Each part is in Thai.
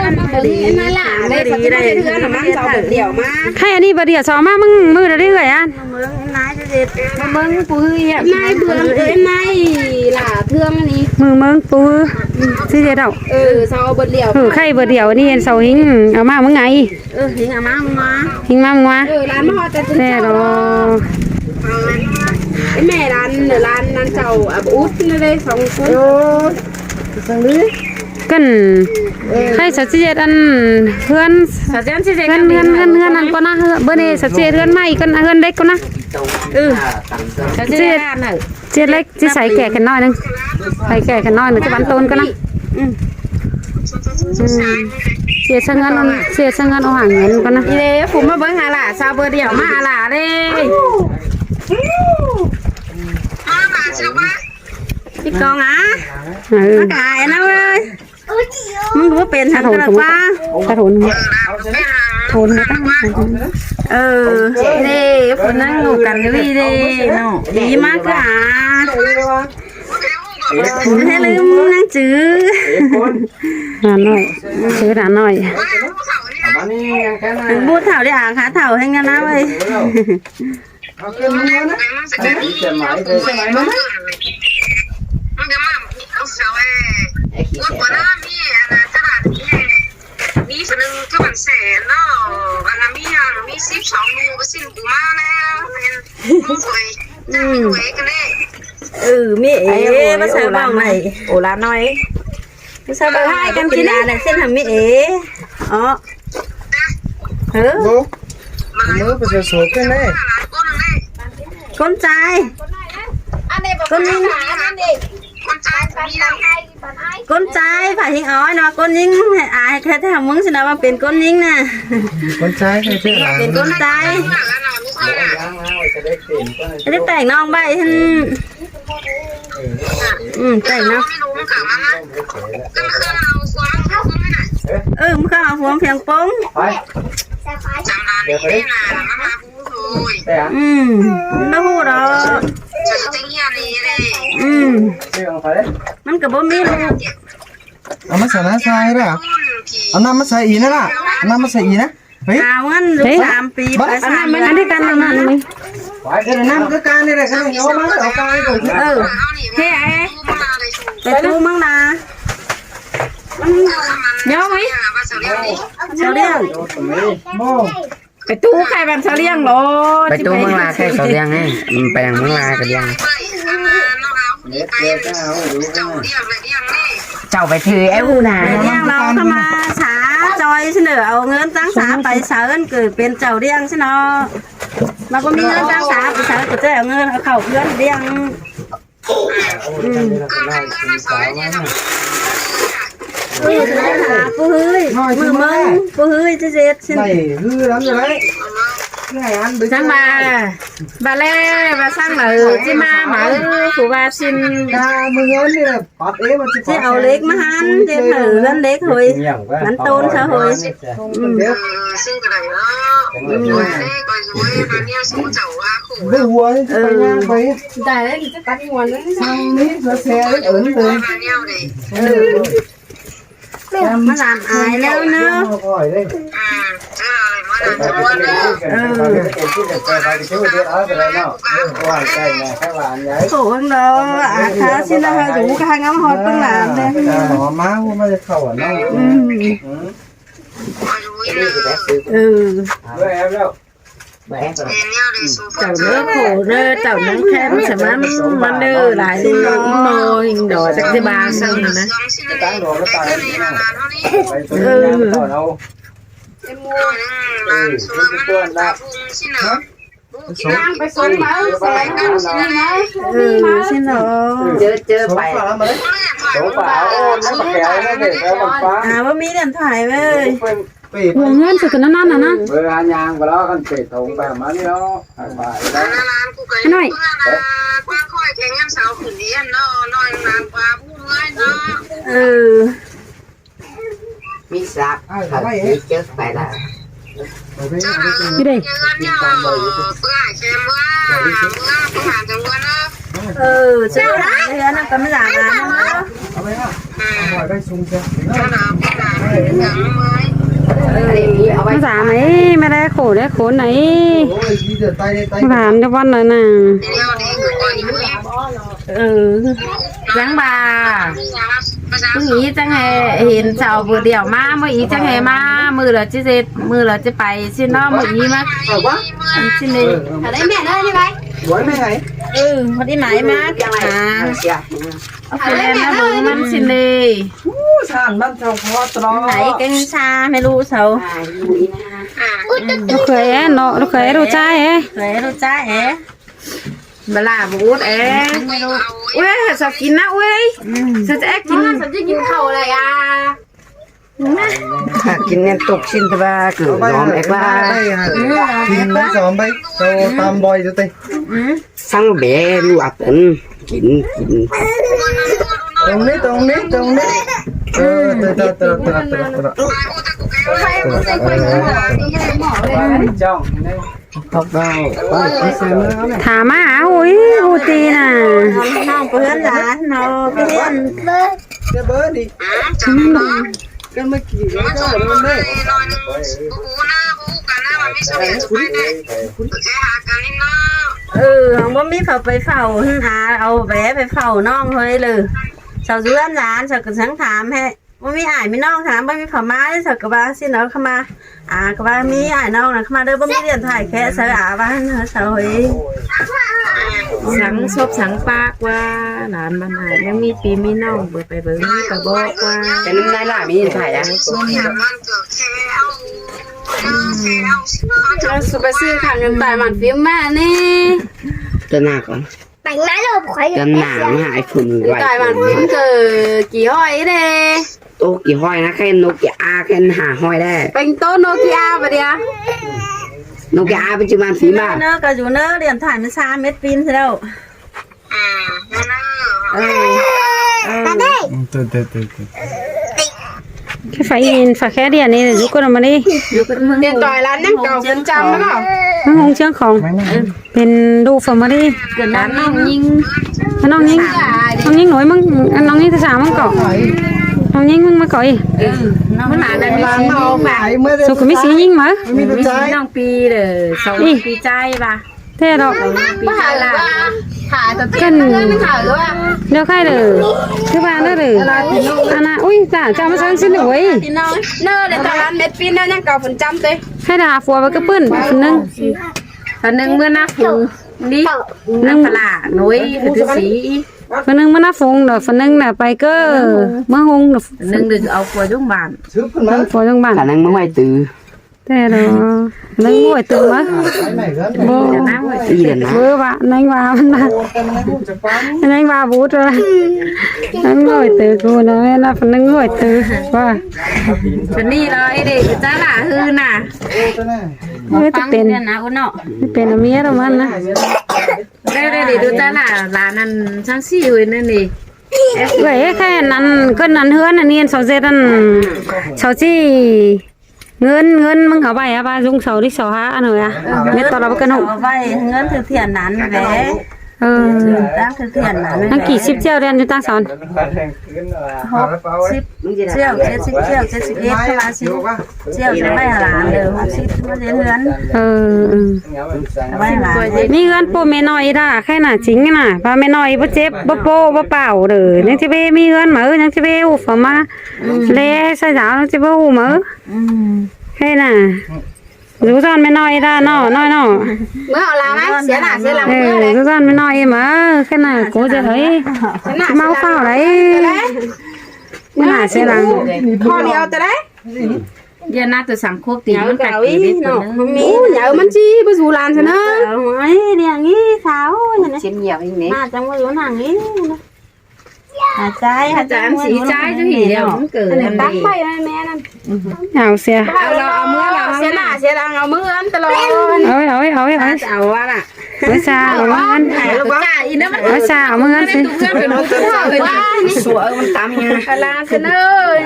นั่นล่ะเลยดีได้เทือนมันจะเดี่ยวมาใครอันนี้บ่เดียวสอมามึงมือเรื่อยๆอ่ะมึงนายจะเด็ดมึงปุ้ยนายเบื่อนายล่ะเทืองอันนี้มึงปูสิเดียวเสาเบิดเดี่ยวใครบ่เดียวนี่เสาหิงเอามามึงไงหิงเอามาหิงมามึงวะร้านมาฮอดแต่ถึงแน่ดอแม่ร้านนั้นเจ้าอุ๊ดนี่เลย2คนสังลือกันใครสัจเจตอันเพื่อนสัจเจตเพื่อนนั่นก็นะเบอร์นี้สัจเจตเพื่อนใหม่ก็นะเพื่อนเล็กก็นะสัจเจตเล็กจะใส่แก่กันน้อยนึงใส่แก่กันน้อยนึงจะบันต้นก็นะเสียเงินเอาห่างเงินก็นะนี่เลยผมมาเบิ้งหาล่ะซาเบอร์เดียวมาหาล่ะเลยพี่กองมากายนะเว้ยมึงก็เป็นทางกระป้าถ้าโถนนะตั้งเด้คนนั่งอยู่กันดีเด้เนาะดีมากค่ะให้ลืมนั่งจื้อหนาหน่อยซื้อหนาหน่อยบูดเถาได้ค่ะเถาให้กันนะเว้ยมีคนนึงก็มันเสนเนาะวันนั้นมี12ลูกก็สิ้นกูมาแล้วมึงสวยสวยกันเลยมีมาใส่บ้างไหนโอลาน้อยมาใส่บ้างให้กันกินอะไรเส้นทำมีมือไปจะสูบกันเลยก้นใจก้นยิงก้นใจผ่าหิงอ้อยนะก้นยิงอายแค่ทำมึงสินะว่าเป็นก้นยิงน่ะก้นใจเป็นก้นใจได้แต่งน้องใบท่านแต่งน้องมึงก็เอาหัวเพียงป้งไม่พูดหรอกมันกับบ่มีลูกเอามาใส่น้ำใส่ด้วยเอาน้ำมาใส่อีนะล่ะเอาน้ำมาใส่อีนะเฮ้ยเอาเงินลูก3 ปีไป3อันนี้กันนั่นนี่น้ำก็การนี่แหละกันเดี๋ยวมาเอาการก่อนเฮ้ยไปตู้มั่งนะเดี๋ยวไหมเฉลี่ยไปตู้ใครแบบเฉลี่ยงโลไปตู้มังลาใครเขาเลี้ยงให้ไปยังมังลาก็เลี้ยงเจ้าไปถือไอ้หูนาเลี้ยงเราทำมาสาจอยเสนอเอาเงินตั้งสาไปสาเงินเกิดเป็นเจ้าเลี้ยงใช่เนาะเราก็มีเงินตั้งสาไปสาก็จะเอาเงินเอาเข่าเพื่อนเลี้ยงผู้เฮ้ยมือผู้เฮ้ยจะเจ็ดไม่ฮือแล้วยังไงช่างมาบาเล่มาสร้างหน่อยที่มาหมาผูบาชินมือเงินเนี่ยปัดมันจะเอาเล็กมาหันจะถือเงินเล็กเฮ้ยมันโตนซะเฮ้ยซึ่งกระไรเนาะหัวนี่ไปงานไปได้แล้วจะตัดหัวนั่นทางนี้แซ่เลยมาหลานอายแล้วเนาะโถงเราขาสินะฮะดูข้างน้ำหอยตั้งหลานเลยม้าไม่ได้เข้าเนาะเจ้าเนื้อโขเนื้อเจ้านังแค่ไม่สามารถมันเนื้อหลายเนื้ออินโมหิงดอจากที่บางสั่งนะไปส่งมาใส่กันใช่ไหมใช่เนาะเจอไปสงฝาโอ้ไม่ปากแก้วไม่เด็กแล้วฟ้าว่ามีเดินถ่ายเลย หัวเงินสุดกันนั่นนะเวลายางไปแล้วกันเตะตรงไปมาเนาะไปแล้วหน่อยกว้างค่อยแข่งกันเสาขึ้นเรียนเนาะน้อยนานกว่าผู้ง่ายเนาะมีสักเขาเจอไปแล้วยี่เด้เพื่อแข่งเมื่อผู้หาจังหวะเนาะ เจ้าเฮือนนั่นก็ไม่หลานะ เอาไปนะเอาไปซุ่มเจ้า ภาษาไหนไม่ได้โขได้โขไหน โอ้ยดีเดือดตายเลยตาย ถามจะวันเลยน่ะ จังบ่ามึงอีจังไงเห็นเจ้าบ่เดียวมามื้ออีจังไงมามื้อละจิเฮ็ดมื้อละจะไปสิเนาะมื้ออีมา เอาวะ สินี่ได้แม่เด้อนี่ไว้ ไว้ไม่ไง พอดีไหมมาจังไงเอาไปแล้วนะมึงมันสินี่ ชานบ้านเจ้าพอตรอ ไหนกันชาไม่รู้เสา ลูกเคยเนาะลูกเคยรู้ใจเอ๊ะ เลยรู้จ้าเอ๋ บลาบูดเอ๊ะเว้ยสาวกินนะเว้ยจะกินจะกินข้าวอะไรอ่ะ กินเงินตกชิ้นตะบาคือน้องเอกว่า กินแล้วสอนไปโตตามบอยจะเตะ สั่งเบลูอัตันกิน ตรงนี้เตะจ้องทอกดาวไปเสียมือแล้วเนี่ย ถามมาอุ้ยหูตีน่ะ น้องเพื่อนหลานน้องเพื่อน เจ้าเบิร์ดดิกันเมื่อกี้แล้วก็โดนเลย ของบ่มีเผาไปเฝ้าหาเอาแหวไปเฝ้าน้องเฮ้ยเลยชาวเพื่อนหลานชาวกระสังถามให้ว่ามีอ้ายมีน้องถามว่ามีเผาไม้ชาวกระบาสิเนาะเข้ามาก็ว่ามีอ้ายน้องน่ะเข้ามาเด้อบ่มีเรียนถ่ายแค่เสือว่าชาวเฮ้ย สังซบสังปากว่าหลานบ้านไหนยังมีปีมีน้องเบิดไปเบิ่งมีกระบอกว่า เป็นน้ำลายล่ะมีถ่ายอ่ะ เราสุไปซื้อข้างกันตายมันฟิล์มแม่นี่ จะหน้าก่อน Bạn nói là khỏi จะหน้ามาหายฝุ่นไหว ตายมันฟิล์มเกิดกี่ห้อยเด้ โตกี่ห้อยนะแค่นกกี่อาแค่หาห้อยได้ เป็นโตโนเกียปะเดีย นกกี่อาปัจจุบันฝีมา เนอะก็อยู่เนอะเรียนถ่ายมัน3 เม็ดปีนซะแล้ว แค่ไฟอินฝากแค่เดียวนี่ยุกันมาดิ เรียนต่อยร้านนั่งเก่าจนจำแล้วก็ น้องหงเชียงของเป็นดูฟอร์มาดิ เกิดร้านน้องยิง น้องยิงหน่อยมึงน้องยิงที่3มึงก่อน้องยิงมึงมาก่อย น้องหลานได้บ้าง สุกไม่สียิงมั้ย มีตัวใจ น้องปีเด้อ2 ปีใจป่ะ เท่ดอก ปีใจละ กันเดี๋ยวใครเด้อคือบ้านเด้ออันน่ะอุ้ยจ้าจ้ามาสั่งสิหน่อย พี่น้อง เนอเลยตอนนั้นเม็ดปีนเนอยังเก่าฝนจำเลยให้ด่าฟัวไปก็ปื้นคนนึง คนนึงเมื่อหน้าฝูงนี่นักปลาหนุ่ยคือสี คนนึงมันน่าฟงเด้อคนนึงน่ะไปก็เมื่อหงเด้อ นึงเดี๋ยวเอากลัวยุ่งบาน ซื้อขึ้นมา ฟัวจังบ้าน ขนาดมึงไม่ตื่น แต่เด้อนึงบ่ตื่นวะ ไปไหนกัน บ่ น้ำเลย ตีเด่นนะ เบ้อวะนังว่ามันน่ะ แต่มันพูดจะฟัง นังว่าบูดว่านังบ่ตื่นกูนะแม่น่ะคนนึงบ่ตื่นว่า เป็นนี่เลยเด็กจ้าหล่าฮือน่ะ โอ้แต่แน่ เฮ้ยจะเป็น เนี่ยนะอุ้นเนาะ เป็นเมียแล้วมันนะ ได้ดูจ้าหล่าหลานนั่นช่างซี่อยู่นั่นนี่ เว้ยแค่นั้นก็นั้นเฮือนอันนี้เขาเจ็ดอันเขาจี้เงินมึงเอาไปอะบ้าลุงเสาที่เสาหาอันเหรอเม็ดตอนเราไปกันหก เอาไว้เงินถือเทียนนั้นแหละ ตั้งถือเทียนนั้น ทั้งกี่10เจ้าเรียนอยู่ตั้งสอน 60 เชี่ยว70 เชี่ยว71เท่าไหร่สิเชี่ยวจะไม่หลานเด้อ60มาเรียนเรือน ไม่หลาน มีเงินปูแม่น้อยด่าแค่น่ะจริงน่ะป้าแม่น้อยบ่เจ็บบ่โปบ่เป่าเด้อยังสิไปมีเงินมายังสิไปอู้ฝมาเลใส่สาวยังสิไปอู้มาแค่น่ะรู้ตอนแม่น้อยด่าน้อยเนาะ เมื่อเอาลาไหมเสียหน้าเสียหลัง รู้ตอนแม่น้อยมาแค่น่ะกูจะเฮ้ยเมาเฝ้าไรไม่น่าเสียหลัง พอเดียวจะได้ เดี๋ยวน่าจะ3 ควบตีมันแปลกอีนิดนึง มีเดี๋ยวมันจี้ไปสู่ลานซะเนอะ เอาไว้เรียงงี้สาวอย่างนี้ ชิ้นเหี่ยวอย่างนี้ มาจังว่าอยู่หนังนี้หาใจหาใจ สีใจจะหีเดียวมันเกิด ตั้งไปแม่นั่น เอาเสีย เอาเราเอามือเราเสียหน้าเสียหลังเอามืออันตลอด เอา เอาว่าล่ะ Mới sao mà ăn. Mới sao mà ăn. Sủaมันตามยัง Hà Lan sơn ơi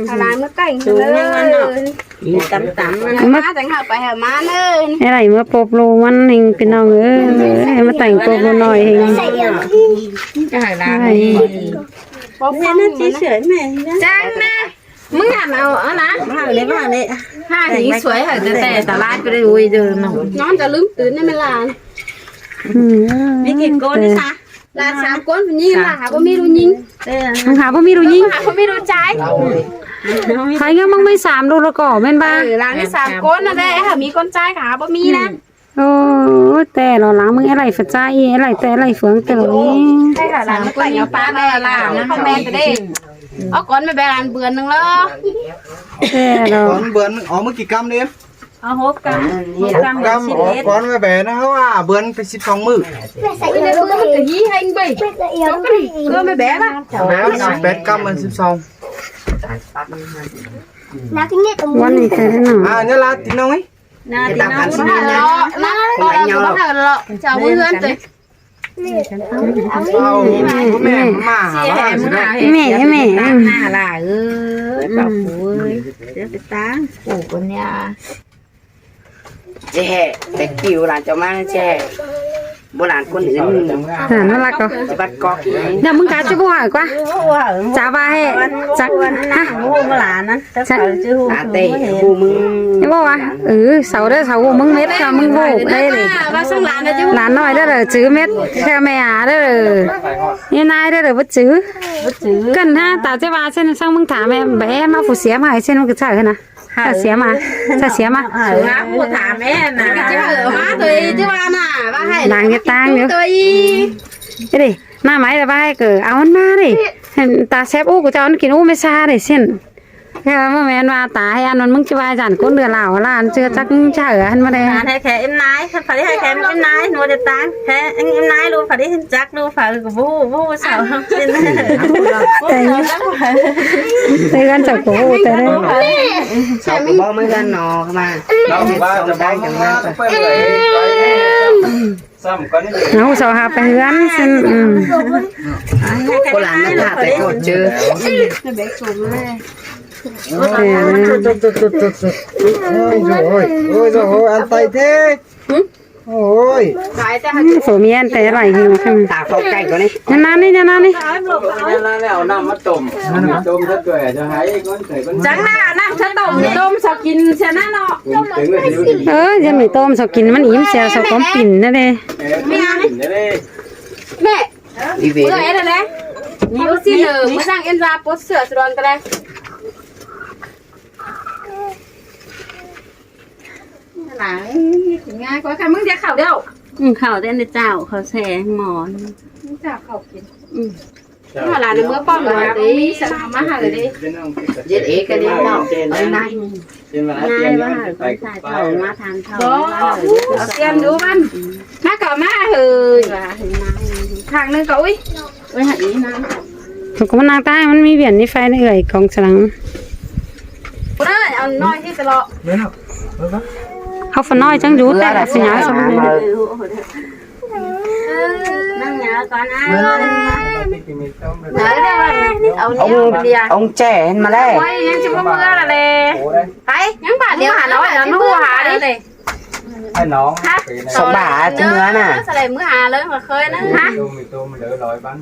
Hà Lan nó cảnh sơn ơi má chẳng hợp phải hả má ơi Cái này mới bột lôมันhình cái nào nữa. Em mới tảnh bột lô nồi hình. Cái này có mẹ nó chỉ sưởi mẹ Trang nèมึงหันเอานะ มาเลยมาเลย ห้าหญิงสวยเหรอแต่ตลาดไปได้อุ้ยเดินน้องจะลืมตื่นได้ไหมล่ะ มีกี่ก้นนี่คะ ลาน3 คนผู้หญิงล่ะหาบ่มีรู้หญิง Thằng Hà có mi đồ nhinh. หาบ่มีรู้ใจ Thấy cái mong mấy xàm đồ là cỏ bên ba. ลานที่3 คนน่ะแหละหามีคนใจหาบ่มีนะ Ôi tè nó lắngมึงlại phải trai lại tè lại phướng tè rồi. ใช่ค่ะลานก็อย่าป้าแม่ล่ะมันพ่อแม่ก็ได้เอาก่อนไปแบ่งลานเบือนนึงแล้ว Tè ก้อ rồi. นเบือนอ๋อมื้อกี่กรัมเนี่ย เอาหกกรัมหกกรัม กรัมอ๋อก้อนแบนะเพราะว่าเบือนไป12มื้อ cái này bữa cái gì hành bì có cái gì cơ mới bé đó 18กรัมมัน12 Quan này thế nào? เนี่ยละติน้องấy นาทีน้อง nó nó nó nó chào vui hơn rồi เอาแม่มาหาว่าสิได้ Mẹ mẹ. หน้าล่ะเอ้ยปรับปุ้ยเดี๋ยวไปตั้ง ủa con nhà แจ้แต่กิวหลานเจ้ามาแจ้โบราณคนอื่น À nó là có. บัดกอกอีก Giờมึงcá chứ bố hỏi quá. ว่า Chả ba hay. Chắc ฮะ ha. หูมาหลานนะแต่เขาชื่อหู ตาเต้กูมึง Thế bố à? Sáu đấy sáu của mưng mét cho mưng vô đây này. và sang làn này chứ Lán nói đó là chứ mét theo mẹ đó là như này đó là bất chứ. Cần ha tao sẽ ba xem xong mưng thả mẹ bé mà phụ xé mà xem cái chả nè. Chả xé mà. Chả xé mà. má của thả mẹ nè cái ở má tôi chứ ba nè ba hay Đang cái tang nữa. tôi Cái đi. Na máy là ba hay cờ áo na đi. Ta xếp ô của cháu nó kín ô mê xa để xem. Cái mà mẹ ăn ta hay ăn mưng chứ ba dàn côn đưa lào là ăn chưa chắc chả ở ăn mà đây. หลานให้แค่เอ็มนายphải điให้แค่เอ็มนายนัวจะตั้งแค่เอ็มนายรู้phải điจักรู้phảiกับบูสาวxin Đây gan chọc của ô tới đây. สาวกูบอกไม่กันนอเข้ามาเราว่าจะได้กันมา Nó sao hạp phải gắn xin. โบราณนักฆ่าแต่โคตรเจอ ôi ăn tay thế ôi phải ta Phổ miên tế lại gì mà xem. ตาฟอกใจก่อนนี่ Nhân nan đi, nhân nan đi. แล้วน้ำมาต้มต้มถ้าเกิดจะให้ก้อนใส่ก้อน chẳng là năng chất tổng tôm sao kín xe nát nọถึงเลย Giờ mì tôm sao kínมันอิ่มxèo sao có pin nữa đây. ได้ mẹ อีเวน bữa ấy rồi đấy nhiều xin lờ mới sang em ra post sửa rồi cái đây là ngay có cái mưng ra khẩu đâu เขาเต้นในเจ้าเขาแสงหมอน chả khẩu kín nhưng mà là nó mưa bom rồi tí sợ má hà rồi đi เย็ดเอกกันนี่เนาะไอ้นาย เป็นเวลา ง่า เตรีย ย ม ว่าเขาใส่เขามาทานเขา đó xem đúng không má cỏ má hừ thằngนึงcậu ấy ไว้หัดนี้นะ Tôi có năng tayมันมีเวียนนี่ไฟในเอ่ยกองสลัง đấy ông nói cái lọเขาฝนน้อยจังอยู่แต่สิหยาสมบูรณ์ นั่งเหนือก่อนนะ đấy đây là ông องค์แจ้เห็นมาแล้ว quay nhưng chưa có mưa là nè thấy những bà nếu hà nói là nó mưa hà đi này ให้น้อง สบายจังเนื้อน่ะ sao lại mưa hà lớn mà khơi nữa hả ตัวมันเหลือร้อยบ้าน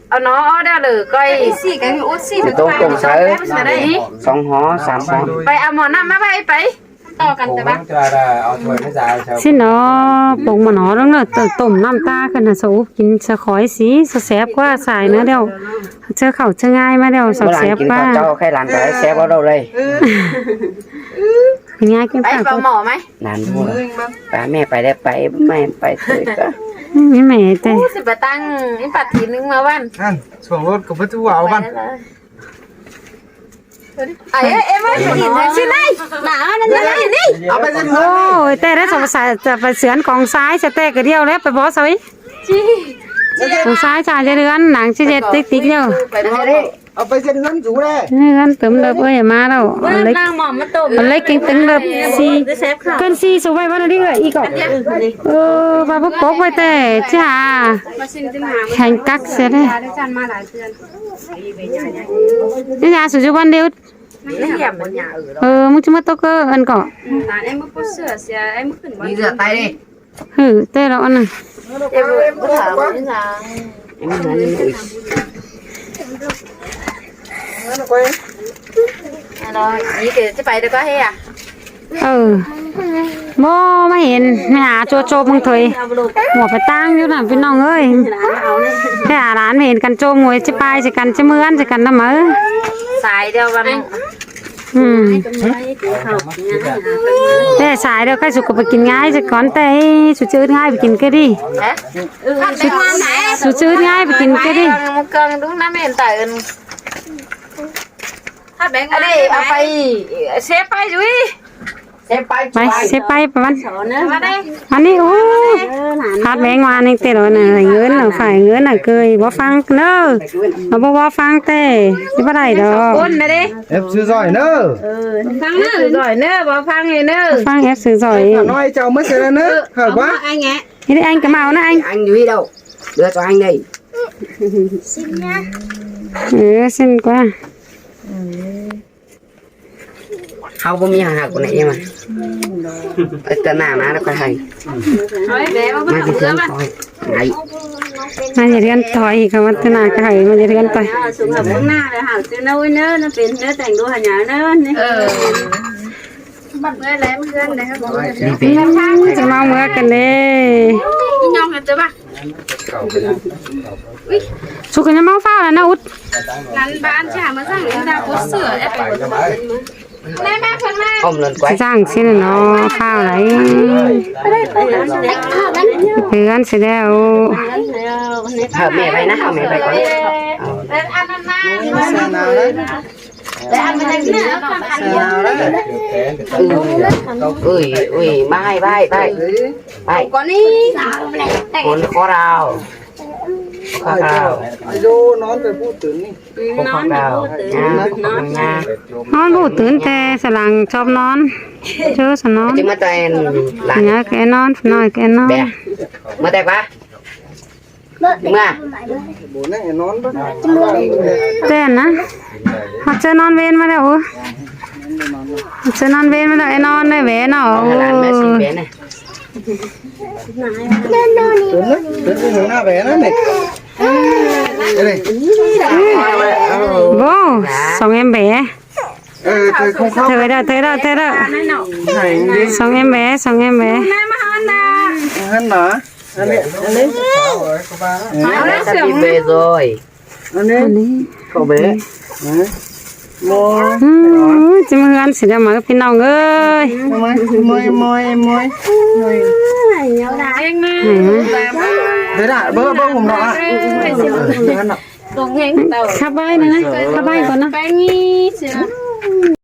ông nó đeo lử coi xì cái oxy Thì tôi cùng sẽ- ở đây 2 หอ 3 หอ vậy à món năm má bay bay to cần tới bác จะเอาถ้วยไม่จ่ายชาว สิเนาะปงมาเนาะแล้วเนาะต้มน้ำตาขึ้นน่ะสูบกินสะขอยสีสะแสบกว่าสายเนื้อเดียวเจอเข้าเจอง่ายมาเดียวสะ โบรา แส ณ บ กิน กว่า ข้าวเจ้าใครหลานก็ให้แซ่บเอาเราเลย ง่ายกิน bay ปาก vào mỏ mày นานพูดป้าแม่ไปได้ไปแม่ไปเถอะก็ นี่แม่แต่ sẽ phải tăng cái bát thịtนึงมาวัน ăn xuống rốt có bất thu ảo văn ấy em ơi phải nhìn thấy xin đây nào nó nhìn đi ảo bên dân โอ้ยแต่ได้สงสัยจะไปเสือนกองซ้ายจะแต่กระเดียวแล้วไปบอสเอาไว้กองซ้ายจ่าจะเรือนหนังจะเจ็ดติ๊กติ๊กเดียว phải bỏ เอาไปเซ็นเงินจูได้ นี่กันเติมเลิบเอ้ยมาแล้ว ว่า เอาเล็ก นางหมอมมาต้ม เอาเล็กเก่งตึงเลิบซี ได้เซฟค่ะ กันซีสบายวันนี้ก็อีกอ่ะบาบปกไว้แต่จ้า มาสินติหา แข่งกักเสียเลย ได้จันมาหลายเดือน นี่ยาสุจวันเดียว ไม่เหยียบมันหยา มึงจะมาตกอันก่อ ตาเอ็มก็เสือเสียเอ็มขึ้นวัน đi rửa tay đi เต้เราอันน่ะ em muốn đi ui นี่คือจะไปแล้วก็ให้อ่ะ บ่ไม่เห็นไม่หาโจโจมึงถอยหัวไปตั้งอยู่น่ะพี่น้องเอ้ยไปหาร้านไม่เห็นกันโจมวยจะไปจะกันจะเมือนจะกันทำไม สายเดียววัน แต่สายเดียวใครสุกไปกินง่ายจะก่อนแต่สุจืดง่ายไปกินก็ดี สุจืดง่ายไปกินก็ดี một cân đúng lắm em tạiถ้าแบงค์อะไรเอาไปเซฟไปจุ้ย xem bay ไปเสียไปประมาณ มาได้ อันนี้โอ้พาดแบงมานี่เตะเราน่ะเงินน่ะฝ่ายเงินน่ะเคยบ่ฟังเด้อเราบ่ว่าฟังแต่สิบ่ได้ดอก คนมาดิ เอฟซื้อซอยเนอะ ฟังเนอะก่อยเนอะบ่ฟังไงเนอะ ฟังแอปซื้อซอย น้อยเจ้าไม่เสร็จแล้วเนอะเขินวะ ไอ้แงะ นี่anh cái màu nó anh anh Duy đâu đưa cho anh đây xin quá không có miếng hạt của này em mà cái nào nó có hay เอาไอ้แบะมา mà เพิ่ thì มเพิ่ม thương มา thôi này mà giờ đi thỏi cái mặt thế nào cái hay mà giờ đi thỏi สุขภาพข้างหน้าเลยค่ะซื้อเนื้อเนื้อนั่นเป็นเนื้อแต่งดูหันหยาเนื้อนี่ บัดเมื่อไรเมื่อไหร่ครับ đi vềจะมาเมื่อกันเด้ พี่น้องกันจะป่ะ สุกันจะมาฟ้าแล้วนะอุด นั้นบ้านฉามาสร้างดาวเสือแอบไปแม่แม่คนแม่ ôm lên quay จ้างสิเนาะฟ้าอะไรเพื่อนสิแล้ว hở mẹ bay nó hở mẹ bay quay แต่อันนั้นน่า เสียนาแล้ว แต่อันมันจะเนี่ยทำอัน เสียนาแล้ว ui ui bay bay bay bay ก่อนนี้ cuốn khó đào khó đào อายุนอนไปพูดถึงนี่ khó đào nha nha นอนบูตื่นแต่สลังชอบนอนเจอสนอน chứ mà toàn เนี่ย là แกนอนน้อยแกนอน bè mà đẹp quá mà โบนั่งนอนปะ แต่นะเขาเจอนอนเวนมาแล้วเจอนอนเวนมาแล้วไอ้นอนได้แหวนเนาะ là mẹ xin bé này ตื่นนะตื่นไปหัวหน้าแหวนนั่นนี่เอ้ย โว้สองem bé เธอคงเข้า thời đó ไหนดิ song em bé แม่มาฮันดา ฮันเหรออันนี้ mẹ sắp đi về rồi อันนี้ cậu bé โม จะมาเฮือนสิได้มากับพี่น้องเอ้ย มอย เองนะ เดี๋ยวนะเบอร์ผมหน่อย ตรงเฮงเต่า ขับไปนะขับไปก่อนนะ ไปงี้เสีย